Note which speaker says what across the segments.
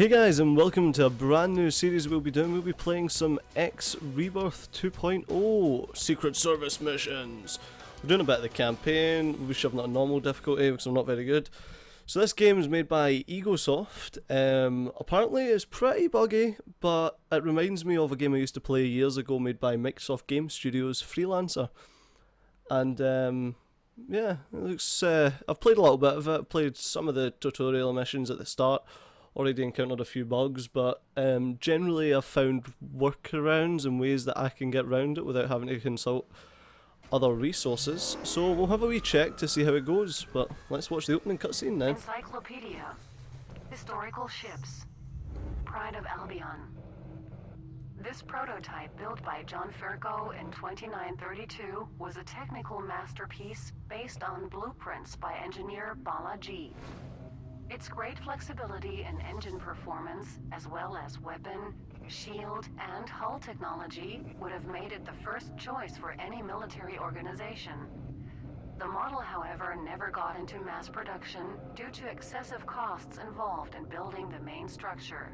Speaker 1: Hey guys, and welcome to a brand new series we'll be doing. We'll be playing some X Rebirth 2.0 Secret Service missions. We're doing a bit of the campaign. We'll be shoving it on normal difficulty because I'm not very good. So this game is made by Egosoft. Apparently it's pretty buggy, but it reminds me of a game I used to play years ago made by Microsoft Game Studios, Freelancer. And yeah, it looks, I've played a little bit of it. Played some of the tutorial missions at the start. Already encountered a few bugs, but generally I've found workarounds and ways that I can get around it without having to consult other resources. So we'll have a wee check to see how it goes, but let's watch the opening cutscene now.
Speaker 2: Encyclopedia. Historical ships. Pride of Albion. This prototype, built by John Ferco in 2932, was a technical masterpiece based on blueprints by engineer Balaji. Its great flexibility in engine performance, as well as weapon, shield, and hull technology, would have made it the first choice for any military organization. The model, however, never got into mass production due to excessive costs involved in building the main structure.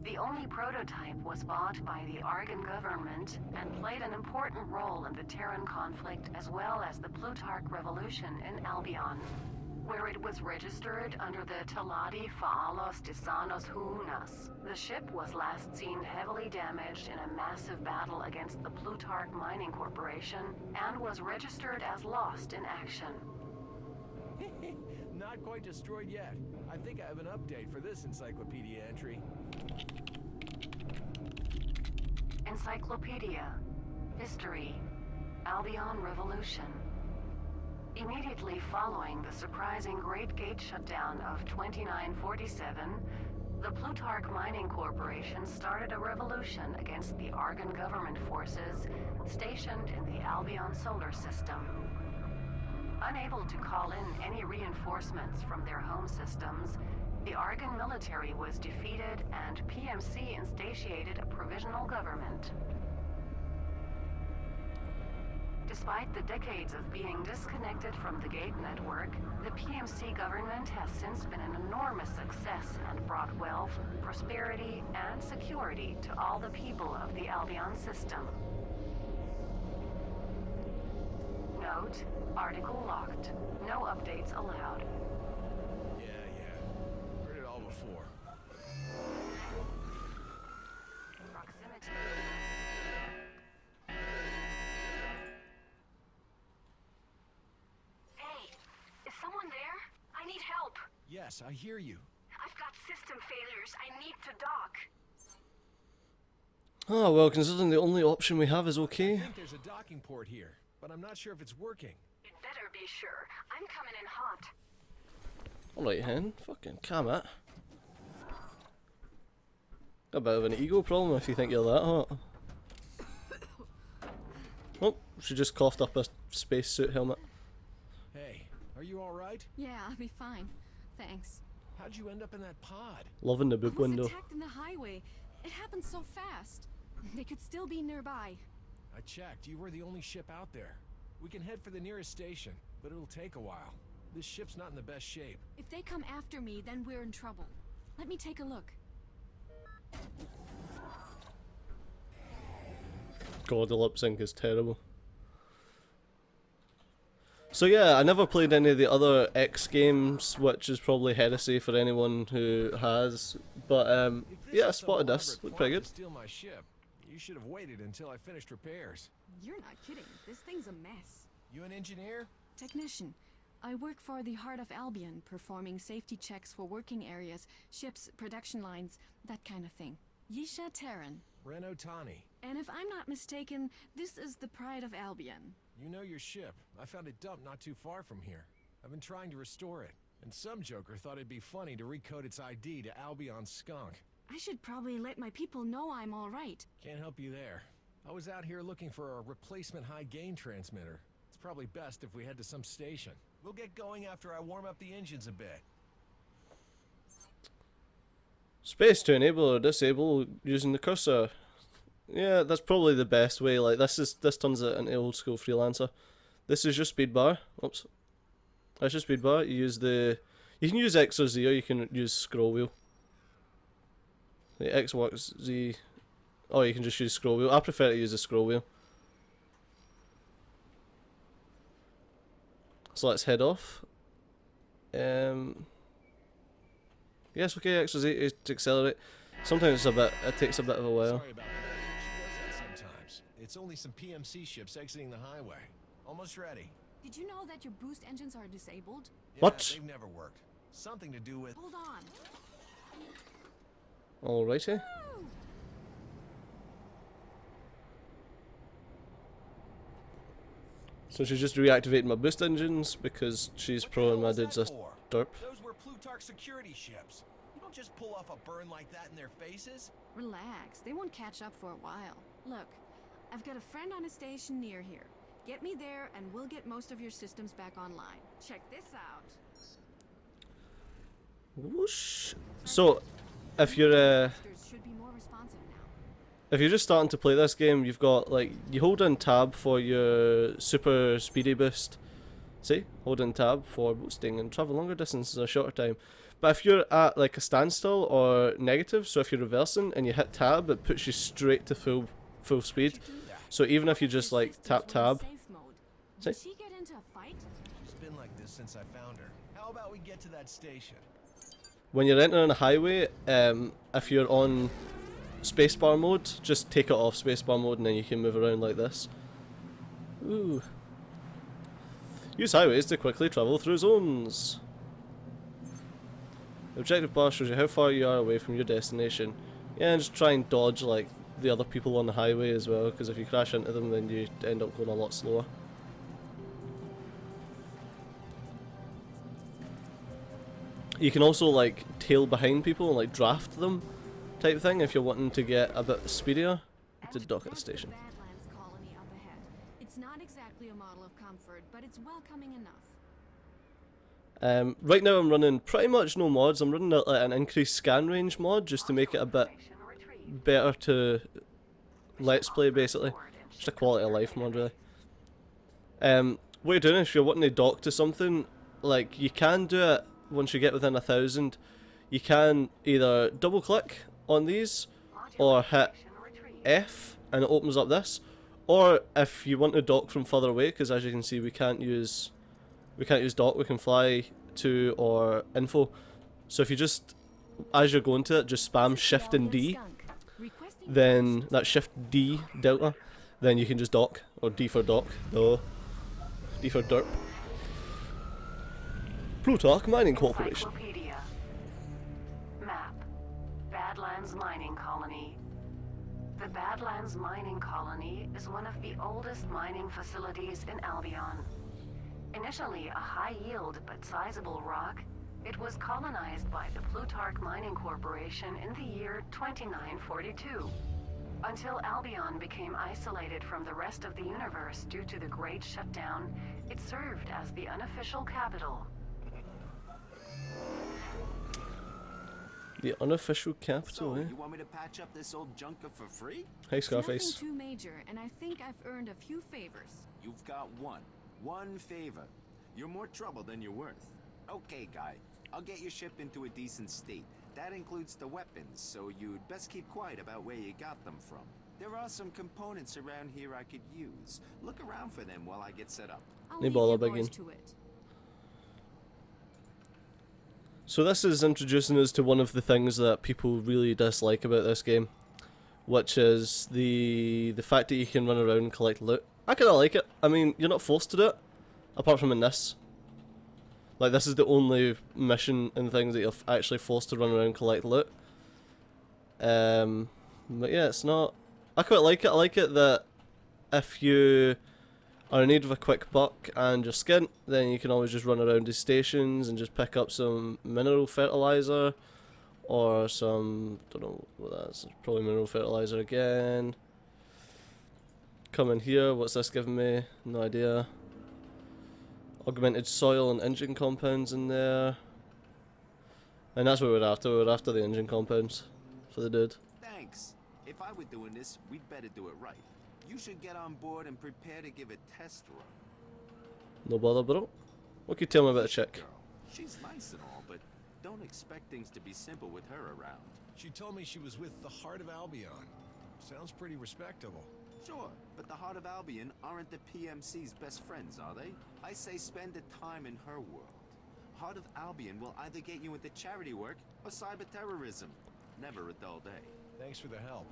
Speaker 2: The only prototype was bought by the Argon government and played an important role in the Terran conflict as well as the Plutarch Revolution in Albion, where it was registered under the Taladi Faalos Tisanos Hunas. The ship was last seen heavily damaged in a massive battle against the Plutarch Mining Corporation and was registered as lost in action.
Speaker 3: Not quite destroyed yet. I think I have an update for this Encyclopedia entry.
Speaker 2: Encyclopedia. History. Albion Revolution. Immediately following the surprising Great Gate shutdown of 2947, the Plutarch Mining Corporation started a revolution against the Argon government forces stationed in the Albion solar system. Unable to call in any reinforcements from their home systems, the Argon military was defeated and PMC instantiated a provisional government. Despite the decades of being disconnected from the Gate network, the PMC government has since been an enormous success and brought wealth, prosperity, and security to all the people of the Albion system. Note, article locked. No updates allowed.
Speaker 3: Heard it all before.
Speaker 2: Proximity. Hey, is someone there? I need help.
Speaker 3: Yes, I hear you.
Speaker 2: I've got system failures. I need to dock.
Speaker 1: Oh well, considering the only option we have is
Speaker 3: I
Speaker 1: okay.
Speaker 3: think there's a docking port here, but I'm not sure if it's working.
Speaker 2: You'd better be sure. I'm coming in hot.
Speaker 1: Alright hen, fucking calm it. Got a bit of an ego problem if you think you're that hot. Oh, she just coughed up a spacesuit helmet.
Speaker 3: Hey, are you alright?
Speaker 4: Yeah, I'll be fine. Thanks.
Speaker 3: How'd you end up in that pod?
Speaker 1: Loving the
Speaker 4: I
Speaker 1: boob
Speaker 4: was
Speaker 1: window.
Speaker 4: attacked in the highway. It happened so fast. They could still be nearby.
Speaker 3: I checked. You were the only ship out there. We can head for the nearest station, but it'll take a while. This ship's not in the best shape.
Speaker 4: If they come after me, then we're in trouble. Let me take a look.
Speaker 1: God, the lip sync is terrible. So yeah, I never played any of the other X games, which is probably heresy for anyone who has. But
Speaker 3: If this
Speaker 1: yeah, I
Speaker 3: is some
Speaker 1: spotted this.
Speaker 3: elaborate
Speaker 1: Looked
Speaker 3: plot
Speaker 1: pretty
Speaker 3: to
Speaker 1: good.
Speaker 3: steal my ship. You should have waited until I finished repairs.
Speaker 4: You're not kidding. This thing's a mess.
Speaker 3: You an engineer?
Speaker 4: Technician. I work for the Heart of Albion, performing safety checks for working areas, ships, production lines, that kind of thing. Yisha Terran.
Speaker 3: Ren Otani.
Speaker 4: And if I'm not mistaken, this is the Pride of Albion.
Speaker 3: You know your ship. I found it dumped not too far from here. I've been trying to restore it. And some joker thought it'd be funny to recode its ID to Albion Skunk.
Speaker 4: I should probably let my people know I'm all right.
Speaker 3: Can't help you there. I was out here looking for a replacement high-gain transmitter. It's probably best if we head to some station. We'll get going after I warm up the engines a bit.
Speaker 1: Space to enable or disable using the cursor. Yeah, that's probably the best way. Like this turns it into old school Freelancer. This is your speed bar. Oops. That's your speed bar. You can use X or Z, or you can use scroll wheel. The X works, Z, or you can just use scroll wheel. I prefer to use the scroll wheel. So let's head off. Yes, okay, X or Z to accelerate. Sometimes it takes a bit of a while.
Speaker 3: Sorry about that. She does that sometimes. It's only some PMC ships exiting the highway. Almost ready.
Speaker 4: Did you know that your boost engines are disabled?
Speaker 3: Yeah,
Speaker 1: What?
Speaker 3: They've never worked. Something to do with...
Speaker 4: Hold on.
Speaker 1: Alrighty. So she's just reactivating my boost engines because she's
Speaker 3: What the
Speaker 1: pro and
Speaker 3: hell
Speaker 1: my
Speaker 3: was
Speaker 1: dude's
Speaker 3: that
Speaker 1: a
Speaker 3: for?
Speaker 1: derp.
Speaker 3: Those were Plutarch security ships. You don't just pull off a burn like that in their faces.
Speaker 4: Relax. They won't catch up for a while. Look, I've got a friend on a station near here. Get me there and we'll get most of your systems back online. Check this out.
Speaker 1: Whoosh. So, if you're
Speaker 4: Should be more responsive now.
Speaker 1: if you're just starting to play this game, you've got like you hold in tab for your super speedy boost. See, hold in tab for boosting and travel longer distances in a shorter time. But if you're at like a standstill or negative, so if you're reversing and you hit tab, it puts you straight to full speed. So even if you just like tap tab,
Speaker 4: Did she get into a fight?
Speaker 3: She's been like this since I found her. How about we get to that station?
Speaker 1: when you're entering a highway, if you're on spacebar mode, just take it off spacebar mode and then you can move around like this. Ooh. Use highways to quickly travel through zones. The objective bar shows you how far you are away from your destination. Yeah, and just try and dodge like the other people on the highway as well, because if you crash into them then you end up going a lot slower. You can also like tail behind people and like draft them type thing if you're wanting to get a bit speedier to dock at the station.
Speaker 4: Badlands colony up ahead. It's not exactly a model of comfort, but it's welcoming enough.
Speaker 1: Right now I'm running pretty much no mods. I'm running an increased scan range mod just to make it a bit better to let's play, basically. Just a quality of life mod, really. What you're doing if you're wanting to dock to something, like you can do it once you get within 1,000. You can either double click on these or hit F and it opens up this, or if you want to dock from further away, because as you can see we can't use dock, we can fly to or info. So if you just, as you're going to it, just spam shift and D, then that shift D delta, then you can just dock, or D for dock, no, D for derp. Plutarch Mining Corporation.
Speaker 2: Encyclopedia. Map. Badlands Mining Colony. The Badlands Mining Colony is one of the oldest mining facilities in Albion. Initially a high-yield but sizable rock, it was colonized by the Plutarch Mining Corporation in the year 2942. Until Albion became isolated from the rest of the universe due to the Great Shutdown, it served as the unofficial capital.
Speaker 1: The unofficial capital,
Speaker 5: So,
Speaker 1: eh?
Speaker 5: you want me to patch up this old junker for free?
Speaker 1: Hey
Speaker 4: It's
Speaker 1: Scarface.
Speaker 4: nothing too major, and I think I've earned a few favors.
Speaker 5: You've got one favor. You're more trouble than you're worth. Okay, guy. I'll get your ship into a decent state. That includes the weapons, so you'd best keep quiet about where you got them from. There are some components around here I could use. Look around for them while I get set up.
Speaker 4: I'll
Speaker 1: Nee
Speaker 4: leave
Speaker 1: ballen,
Speaker 4: you boys
Speaker 1: begin.
Speaker 4: to it.
Speaker 1: So this is introducing us to one of the things that people really dislike about this game, which is the fact that you can run around and collect loot. I kinda like it. I mean, you're not forced to do it, apart from in this. Like, this is the only mission and things that you're actually forced to run around and collect loot. But yeah, it's not... I quite like it. I like it that if you are in need of a quick buck and you're skint, then you can always just run around the stations and just pick up some mineral fertilizer or some... don't know what that is. Probably mineral fertilizer again. Come in here. What's this giving me? No idea. Augmented soil and engine compounds in there. And that's what we're after. We're after the engine compounds for the dude.
Speaker 5: Thanks. If I were doing this, we'd better do it right. You should get on board and prepare to give a test run.
Speaker 1: No bother, bro. What can you tell me about the chick?
Speaker 5: Girl, she's nice and all, but don't expect things to be simple with her around.
Speaker 3: She told me she was with the Heart of Albion. Sounds pretty respectable.
Speaker 5: Sure, but the Heart of Albion aren't the PMC's best friends, are they? I say spend the time in her world. Heart of Albion will either get you into charity work or cyber terrorism. Never a dull day.
Speaker 3: Thanks for the help.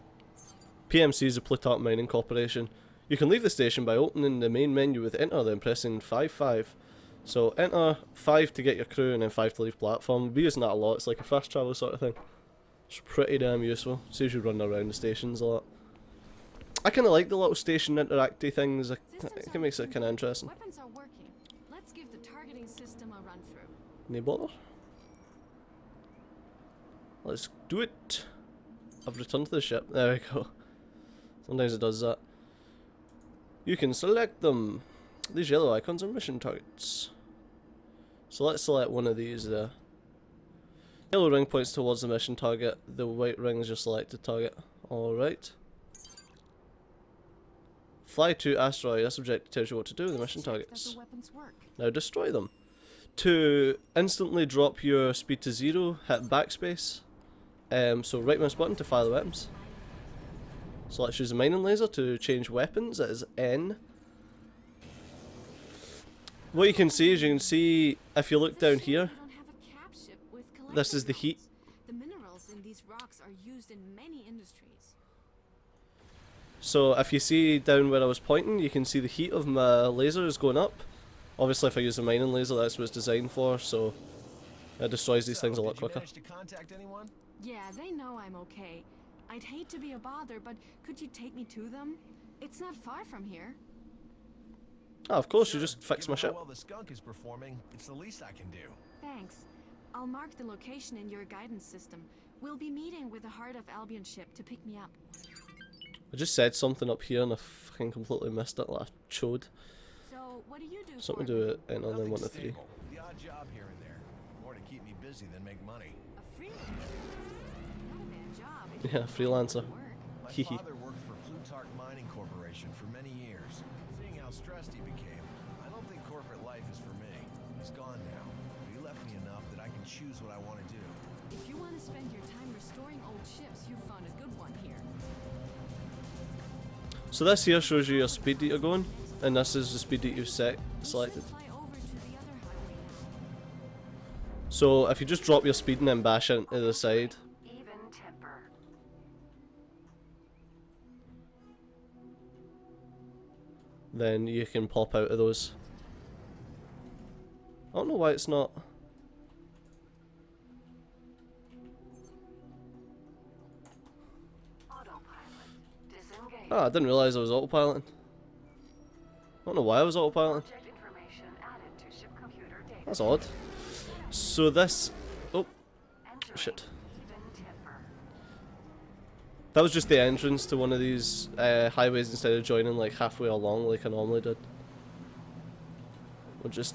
Speaker 1: PMC is a Plutarch Mining Corporation. You can leave the station by opening the main menu with enter, then pressing 5-5. So enter 5 to get your crew and then 5 to leave platform. We'll be using that a lot. It's like a fast travel sort of thing. It's pretty damn useful. Saves you running around the stations a lot. I kind of like the little station interacty things. I think it makes it kind of interesting.
Speaker 4: Weapons are working. Let's give the targeting system a run through.
Speaker 1: No bother. Let's do it. I've returned to the ship. There we go. Sometimes it does that. You can select them. These yellow icons are mission targets. So let's select one of these there. Yellow ring points towards the mission target. The white ring is your selected target. Alright. Fly to asteroid. This objective tells you what to do with the mission targets. Now destroy them. To instantly drop your speed to 0, hit backspace. So right mouse button to fire the weapons. So let's use the mining laser to change weapons. It is N. What you can see is, you can see if you look down here, this is the heat.
Speaker 4: The minerals in these rocks are used in many industries.
Speaker 1: So if you see down where I was pointing, you can see the heat of my laser is going up. Obviously if I use a mining laser, that's what it's designed for, so it destroys these things a lot quicker.
Speaker 3: Did you manage to contact anyone?
Speaker 4: Yeah, they know I'm okay. I'd hate to be a bother, but could you take me to them? It's not far from here.
Speaker 1: Ah, of course,
Speaker 3: Sure.
Speaker 1: you just fix my
Speaker 3: Given
Speaker 1: ship.
Speaker 3: how well the skunk is performing, it's the least I can do.
Speaker 4: Thanks. I'll mark the location in your guidance system. We'll be meeting with the Heart of Albion ship to pick me up.
Speaker 1: I just said something up here and I fucking completely missed it, like I chode.
Speaker 4: So, what do you do
Speaker 1: Something
Speaker 4: for
Speaker 1: to do
Speaker 4: me?
Speaker 1: with enter then
Speaker 3: Nothing
Speaker 1: 1 to 3.
Speaker 3: stable. The odd job here and there. More to keep me busy than make money.
Speaker 4: A freelancer? Not a bad job. if you
Speaker 1: Yeah,
Speaker 4: can find
Speaker 1: freelancer.
Speaker 4: work.
Speaker 3: My
Speaker 1: Hehe.
Speaker 3: father worked for Plutarch Mining Corporation for many years. Seeing how stressed he became, I don't think corporate life is for me. He's gone now, but he left me enough that I can choose what I want to do.
Speaker 4: If you want to spend your time restoring old ships, you found a good one here.
Speaker 1: So this here shows you your speed that you're going, and this is the speed that you've selected.
Speaker 4: We should fly over to the other highway now.
Speaker 1: So if you just drop your speed and then bash it to the side,
Speaker 2: Even temper.
Speaker 1: then you can pop out of those. I don't know why it's not.
Speaker 2: Autopilot. Disengage.
Speaker 1: Ah, I didn't realise I was autopiloting. I don't know why I was autopiloting.
Speaker 2: Object information added to ship computer data.
Speaker 1: That's odd. So this... Oh,
Speaker 2: Entering
Speaker 1: shit.
Speaker 2: even temper.
Speaker 1: That was just the entrance to one of these highways instead of joining like halfway along like I normally did. We'll just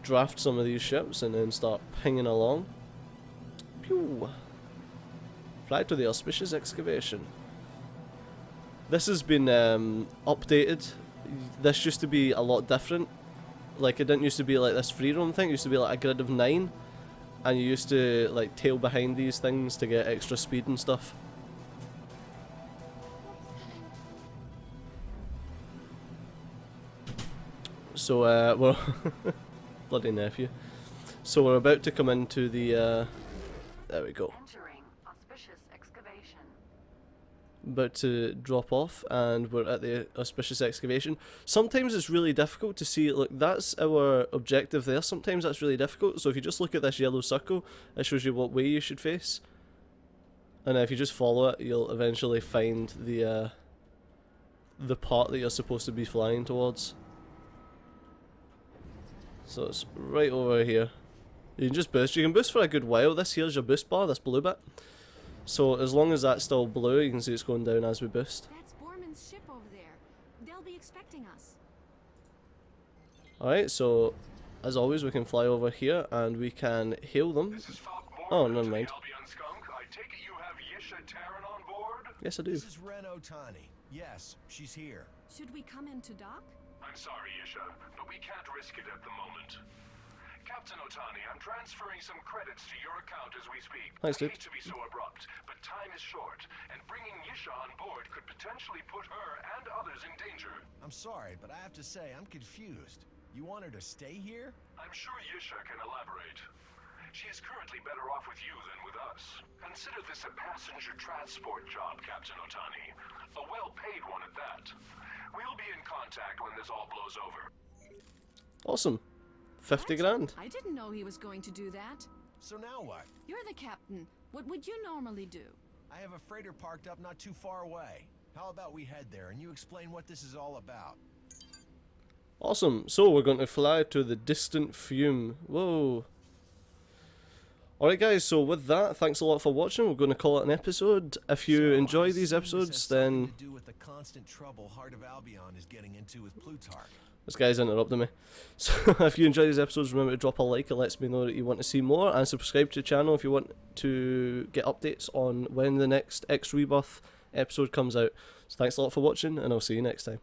Speaker 1: draft some of these ships and then start pinging along. Pew! Fly to the auspicious excavation. This has been updated. This used to be a lot different. Like it didn't used to be like this free roam thing, it used to be like a grid of 9. And you used to like tail behind these things to get extra speed and stuff. So, well, bloody nephew. So we're about to come into the, there we go.
Speaker 2: Entering auspicious excavation.
Speaker 1: About to drop off and we're at the auspicious excavation. Sometimes it's really difficult to see, look, that's our objective there. Sometimes that's really difficult. So if you just look at this yellow circle, it shows you what way you should face. And if you just follow it, you'll eventually find the part that you're supposed to be flying towards. So it's right over here. You can just boost. You can boost for a good while. This here's your boost bar, this blue bit. So as long as that's still blue, you can see it's going down as we boost.
Speaker 4: That's Borman's ship over there. They'll be expecting us.
Speaker 1: Alright, so as always we can fly over here and we can hail them.
Speaker 6: This is Falk Morgan.
Speaker 1: Oh, never mind.
Speaker 6: Albion skunk, I take it you have Yisha Terran on board?
Speaker 1: Yes, I do.
Speaker 3: This is Ren Otani. Yes, she's here.
Speaker 4: Should we come in to dock?
Speaker 6: I'm sorry, Yisha, but we can't risk it at the moment. Captain Otani, I'm transferring some credits to your account as we speak.
Speaker 1: Thanks, dude.
Speaker 6: I hate to be so abrupt, but time is short, and bringing Yisha on board could potentially put her and others in danger.
Speaker 3: I'm sorry, but I have to say, I'm confused. You want her to stay here?
Speaker 6: I'm sure Yisha can elaborate. She is currently better off with you than with us. Consider this a passenger transport job, Captain Otani. A well-paid one at that. We'll be in contact when this all blows over.
Speaker 1: Awesome. 50 grand.
Speaker 4: I didn't know he was going to do that.
Speaker 3: So now what?
Speaker 4: You're the captain. What would you normally do?
Speaker 3: I have a freighter parked up not too far away. How about we head there and you explain what this is all about?
Speaker 1: Awesome. So we're going to fly to the distant fume. Whoa. Alright guys, so with that, thanks a lot for watching. We're going to call it an episode. If you enjoy these episodes, then...
Speaker 3: to do with the constant trouble Heart of Albion is getting into with Plutarch.
Speaker 1: This guy's interrupting me. So if you enjoy these episodes, remember to drop a like. It lets me know that you want to see more. And subscribe to the channel if you want to get updates on when the next X Rebirth episode comes out. So thanks a lot for watching, and I'll see you next time.